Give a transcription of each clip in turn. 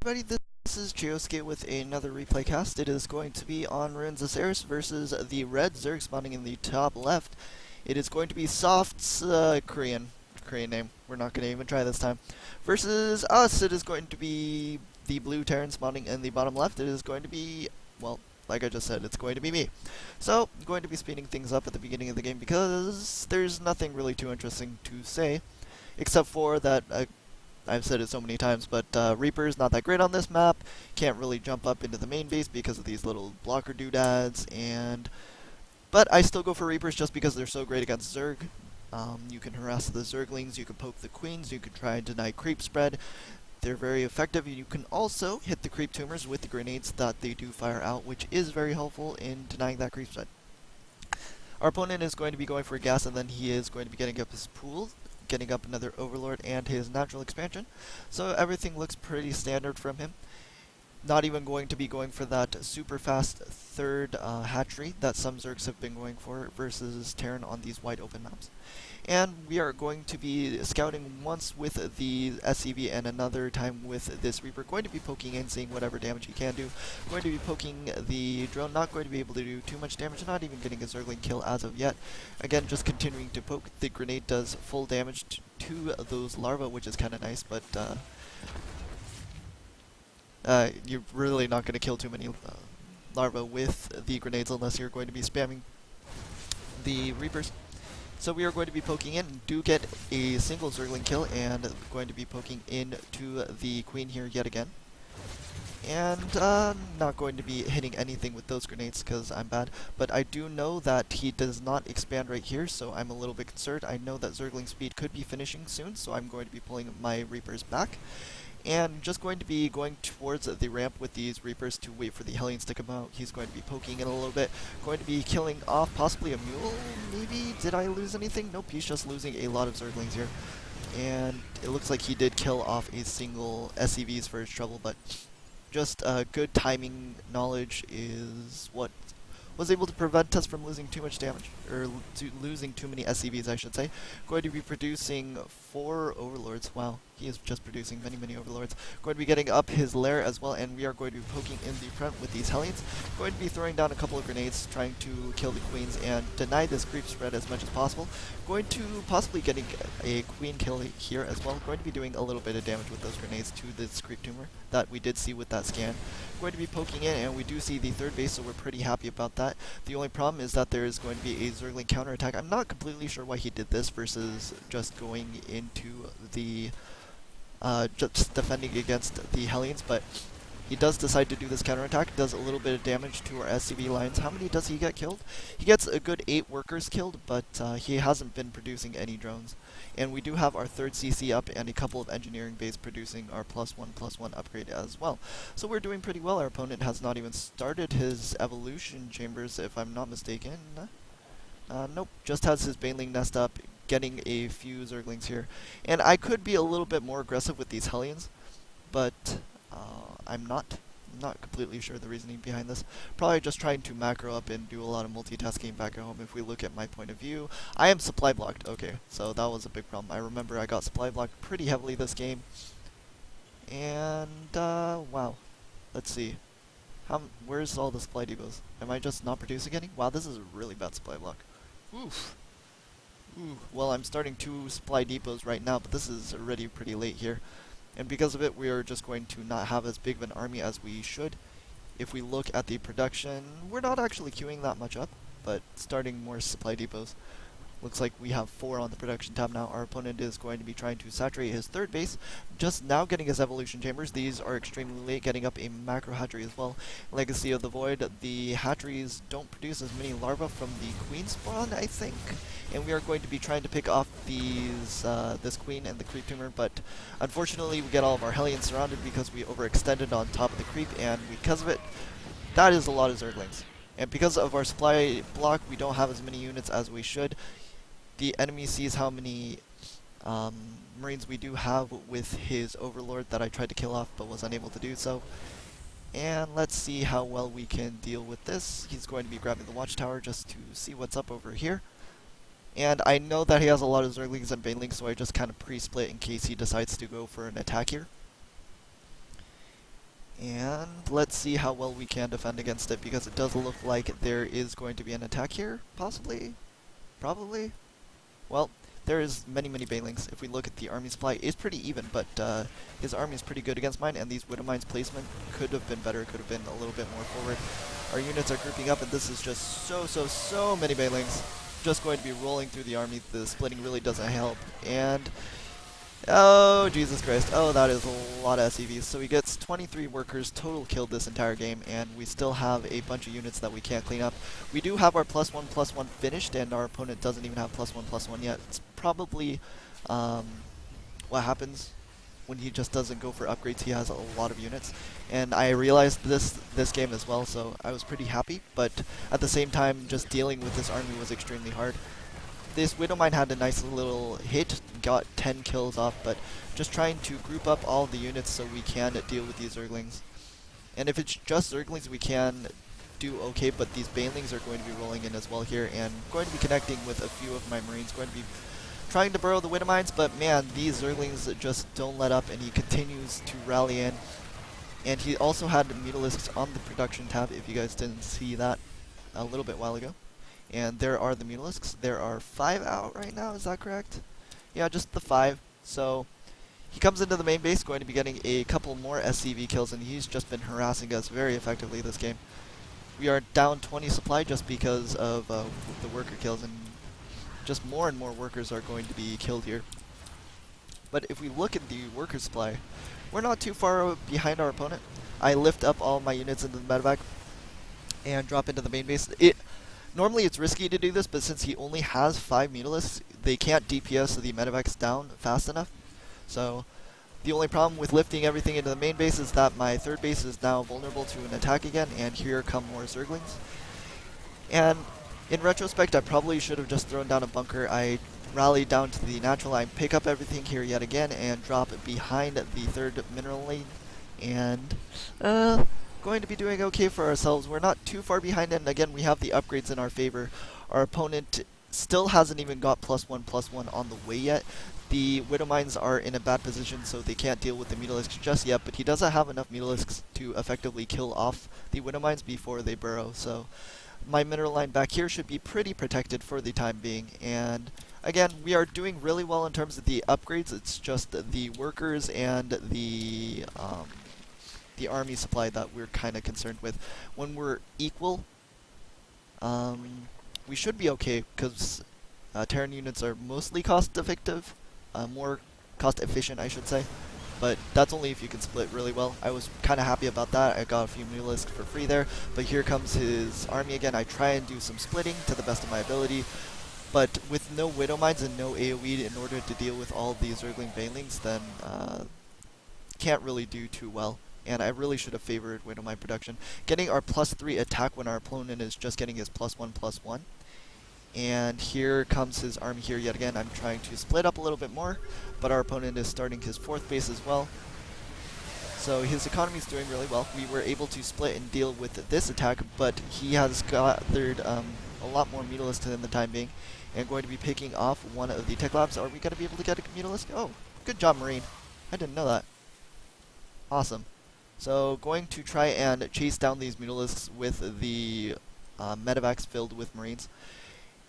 everybody, this is Geoskate with another replay cast. It is going to be on Ruins of Ceres versus the red Zerg spawning in the top left. It is going to be Soft's Korean name. We're not going to even try this time. Versus us, it is going to be the blue Terran spawning in the bottom left. It is going to be, well, like I just said, it's going to be me. So, I'm going to be speeding things up at the beginning of the game because there's nothing really too interesting to say. Except for that, I've said it so many times, but Reaper's not that great on this map. Can't really jump up into the main base because of these little blocker doodads, but I still go for Reapers just because they're so great against Zerg. You can harass the Zerglings, you can poke the queens, you can try and deny creep spread. They're very effective. You can also hit the creep tumors with the grenades that they do fire out, which is very helpful in denying that creep spread. Our opponent is going to be going for a gas, and then he is going to be getting up his pool, getting up another Overlord and his natural expansion. So everything looks pretty standard from him. Not even going to be going for that super fast third hatchery that some Zergs have been going for versus Terran on these wide open maps. And we are going to be scouting once with the SCV and another time with this Reaper. Going to be poking in, seeing whatever damage he can do. Going to be poking the drone, not going to be able to do too much damage, not even getting a Zergling kill as of yet. Again, just continuing to poke. The grenade does full damage to those larvae, which is kind of nice, but you're really not going to kill too many larvae with the grenades unless you're going to be spamming the Reapers. So we are going to be poking in, do get a single Zergling kill, and going to be poking into the Queen here yet again. And not going to be hitting anything with those grenades because I'm bad, but I do know that he does not expand right here, so I'm a little bit concerned. I know that Zergling speed could be finishing soon, so I'm going to be pulling my Reapers back. And just going to be going towards the ramp with these Reapers to wait for the Hellions to come out. He's going to be poking in a little bit, going to be killing off possibly a mule, maybe? Did I lose anything? Nope, he's just losing a lot of Zerglings here. And it looks like he did kill off a single SCVs for his trouble, but just good timing knowledge is what was able to prevent us from losing too much damage, or losing too many SCVs, I should say. Going to be producing 4 Overlords. Wow, he is just producing many Overlords. Going to be getting up his lair as well, and we are going to be poking in the front with these Hellions. Going to be throwing down a couple of grenades, trying to kill the queens and deny this creep spread as much as possible. Going to possibly getting a queen kill here as well. Going to be doing a little bit of damage with those grenades to this creep tumor that we did see with that scan. Going to be poking in, and we do see the third base, so we're pretty happy about that. The only problem is that there is going to be a Zergling counterattack. I'm not completely sure why he did this versus just going into the just defending against the Hellions, but he does decide to do this counterattack, does a little bit of damage to our SCV lines. How many does he get killed? He gets a good 8 workers killed, but he hasn't been producing any drones. And we do have our third CC up and a couple of engineering bays producing our +1/+1 upgrade as well. So we're doing pretty well. Our opponent has not even started his evolution chambers, if I'm not mistaken. Nope, just has his Baneling nest up, getting a few Zerglings here. And I could be a little bit more aggressive with these Hellions, but I'm not completely sure the reasoning behind this. Probably just trying to macro up and do a lot of multitasking back at home if we look at my point of view. I am supply blocked, okay, so that was a big problem. I remember I got supply blocked pretty heavily this game. And, wow. Let's see. Where's all the supply depots? Am I just not producing any? Wow, this is a really bad supply block. Oof. Ooh. Well, I'm starting 2 supply depots right now, but this is already pretty late here. And because of it, we are just going to not have as big of an army as we should. If we look at the production, we're not actually queuing that much up, but starting more supply depots. Looks like we have 4 on the production tab now. Our opponent is going to be trying to saturate his third base, just now getting his evolution chambers. These are extremely late, getting up a macro hatchery as well. Legacy of the Void, the hatcheries don't produce as many larvae from the queen spawn, I think. And we are going to be trying to pick off these this queen and the creep tumor, but unfortunately we get all of our Hellions surrounded because we overextended on top of the creep, and because of it, that is a lot of Zerglings. And because of our supply block, we don't have as many units as we should. The enemy sees how many Marines we do have with his Overlord that I tried to kill off but was unable to do so. And let's see how well we can deal with this. He's going to be grabbing the watchtower just to see what's up over here. And I know that he has a lot of Zerglings and Banelings, so I just kind of pre-split in case he decides to go for an attack here. And let's see how well we can defend against it, because it does look like there is going to be an attack here, possibly, probably. Well, there is many banelings. If we look at the army supply, it's pretty even, but his army is pretty good against mine, and these Widow Mines placement could have been better, could have been a little bit more forward. Our units are grouping up, and this is just so many banelings just going to be rolling through the army. The splitting really doesn't help, and oh, Jesus Christ. Oh, that is a lot of SCVs. So he gets 23 workers total killed this entire game, and we still have a bunch of units that we can't clean up. We do have our +1/+1 finished, and our opponent doesn't even have +1/+1 yet. It's probably what happens when he just doesn't go for upgrades. He has a lot of units, and I realized this game as well, so I was pretty happy, but at the same time, just dealing with this army was extremely hard. This Widow Mine had a nice little hit, got 10 kills off, but just trying to group up all the units so we can deal with these Zerglings. And if it's just Zerglings, we can do okay, but these Banelings are going to be rolling in as well here, and going to be connecting with a few of my Marines, going to be trying to burrow the Widow Mines, but man, these Zerglings just don't let up, and he continues to rally in. And he also had Mutalisks on the production tab, if you guys didn't see that a little bit while ago. And there are the Mutalisks. There are 5 out right now, is that correct? Yeah, just the 5. So he comes into the main base, going to be getting a couple more SCV kills, and he's just been harassing us very effectively this game. We are down 20 supply just because of the worker kills, and just more and more workers are going to be killed here. But if we look at the worker supply, we're not too far behind our opponent. I lift up all my units into the medevac and drop into the main base. Normally it's risky to do this, but since he only has 5 Mutalisks, they can't DPS the medevacs down fast enough. So the only problem with lifting everything into the main base is that my third base is now vulnerable to an attack again, and here come more Zerglings. And in retrospect, I probably should have just thrown down a bunker. I rally down to the natural line, pick up everything here yet again, and drop behind the third mineral lane. And going to be doing okay for ourselves. We're not too far behind, and again, we have the upgrades in our favor. Our opponent still hasn't even got +1/+1 on the way yet. The Widow Mines are in a bad position, so they can't deal with the Mutalisks just yet, but he doesn't have enough Mutalisks to effectively kill off the Widow Mines before they burrow, so my mineral line back here should be pretty protected for the time being. And again, we are doing really well in terms of the upgrades. It's just the workers and the army supply that we're kind of concerned with. When we're equal, we should be okay, because Terran units are mostly cost-effective, more cost-efficient, I should say. But that's only if you can split really well. I was kind of happy about that. I got a few Mutalisks for free there, but here comes his army again. I try and do some splitting to the best of my ability, but with no Widow Mines and no AoE in order to deal with all these Zergling Banelings, then can't really do too well. And I really should have favored Widow Mine production. Getting our +3 attack when our opponent is just getting his +1/+1. And here comes his army here yet again. I'm trying to split up a little bit more, but our opponent is starting his 4th base as well. So his economy is doing really well. We were able to split and deal with this attack, but he has gathered a lot more Mutalisks in the time being, and going to be picking off one of the tech labs. Are we going to be able to get a Mutalisk? Oh, good job, Marine. I didn't know that. Awesome. So going to try and chase down these Mutalisks with the medevacs filled with Marines.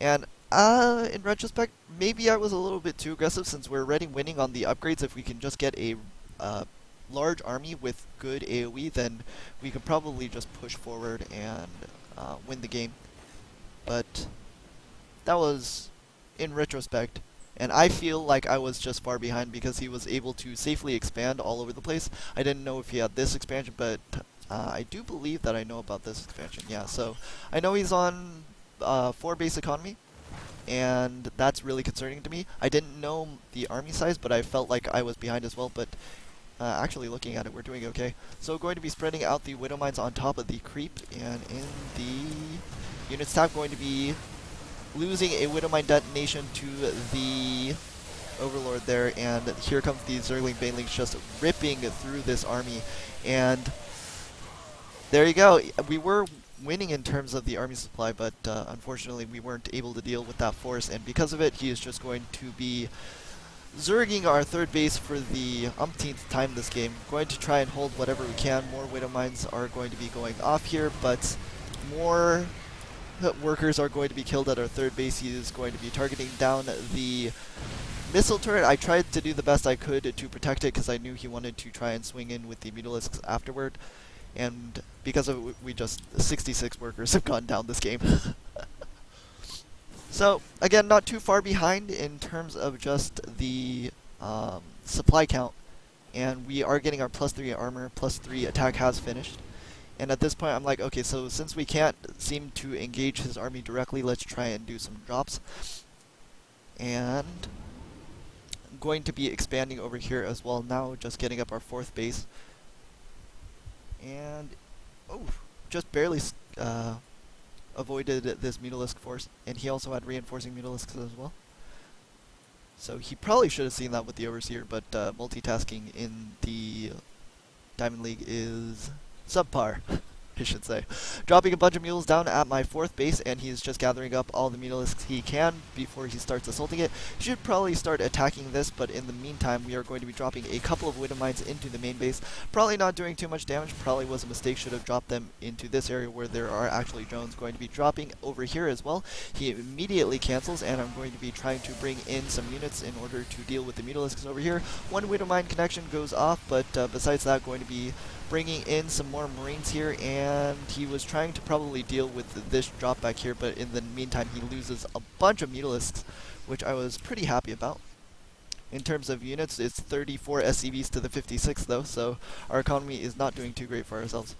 And in retrospect, maybe I was a little bit too aggressive, since we're already winning on the upgrades. If we can just get a large army with good AoE, then we could probably just push forward and win the game. But that was in retrospect, and I feel like I was just far behind because he was able to safely expand all over the place. I didn't know if he had this expansion, but I do believe that I know about this expansion. Yeah, so I know he's on 4 base economy, and that's really concerning to me. I didn't know the army size, but I felt like I was behind as well, but actually looking at it, we're doing okay. So going to be spreading out the Widow Mines on top of the creep, and in the units tab, going to be losing a Widow Mine detonation to the Overlord there, and here comes the Zergling Banelings just ripping through this army, and there you go. We were winning in terms of the army supply, but unfortunately we weren't able to deal with that force, and because of it, he is just going to be Zerging our third base for the umpteenth time this game. Going to try and hold whatever we can. More Widow Mines are going to be going off here, but more workers are going to be killed at our third base. He is going to be targeting down the missile turret. I tried to do the best I could to protect it because I knew he wanted to try and swing in with the Mutalisks afterward. And because of it, we just 66 workers have gone down this game. So, again, not too far behind in terms of just the supply count. And we are getting our +3 armor, +3 attack has finished. And at this point, I'm like, okay, so since we can't seem to engage his army directly, let's try and do some drops. And I'm going to be expanding over here as well now, just getting up our fourth base. And, oh, just barely avoided this Mutalisk force, and he also had reinforcing Mutalisks as well. So he probably should have seen that with the Overseer, but multitasking in the Diamond League is subpar, I should say. Dropping a bunch of mules down at my fourth base, and he's just gathering up all the Mutalisks he can before he starts assaulting it. He should probably start attacking this, but in the meantime, we are going to be dropping a couple of Widow Mines into the main base. Probably not doing too much damage, probably was a mistake, should have dropped them into this area where there are actually drones. Going to be dropping over here as well. He immediately cancels, and I'm going to be trying to bring in some units in order to deal with the Mutalisks over here. One Widow Mine connection goes off, but besides that, going to be bringing in some more Marines here, and he was trying to probably deal with this drop back here, but in the meantime he loses a bunch of Mutalisks, which I was pretty happy about. In terms of units, it's 34 SCVs to the 56 though, so our economy is not doing too great for ourselves.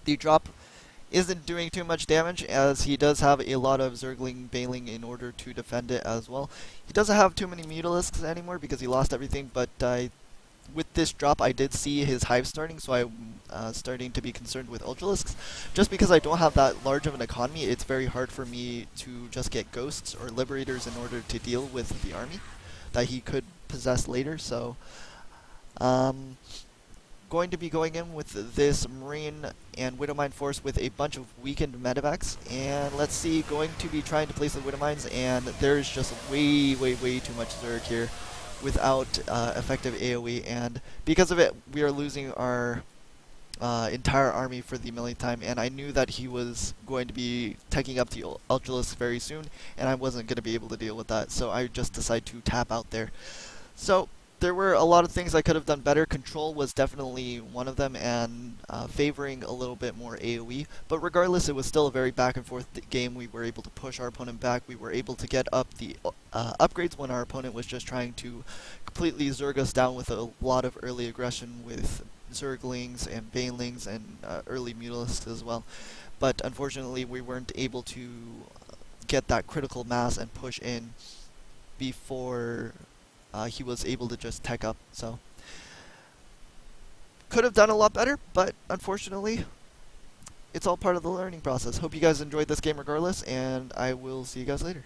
The drop isn't doing too much damage, as he does have a lot of Zergling Bailing in order to defend it as well. He doesn't have too many Mutalisks anymore because he lost everything, but with this drop, I did see his hive starting, so I'm starting to be concerned with Ultralisks. Just because I don't have that large of an economy, it's very hard for me to just get Ghosts or Liberators in order to deal with the army that he could possess later, so going to be going in with this Marine and Widow Mine force with a bunch of weakened medevacs, and let's see, going to be trying to place the Widow Mines, and there's just way too much Zerg here without effective AoE, and because of it, we are losing our entire army for the millionth time, and I knew that he was going to be taking up the Ultralisk very soon, and I wasn't going to be able to deal with that, so I just decided to tap out there. So there were a lot of things I could have done better. Control was definitely one of them, and favoring a little bit more AoE. But regardless, it was still a very back and forth game. We were able to push our opponent back. We were able to get up the upgrades when our opponent was just trying to completely Zerg us down with a lot of early aggression with Zerglings and Banelings and early Mutalisks as well. But unfortunately, we weren't able to get that critical mass and push in before he was able to just tech up. So could have done a lot better, but unfortunately it's all part of the learning process. Hope you guys enjoyed this game regardless, and I will see you guys later.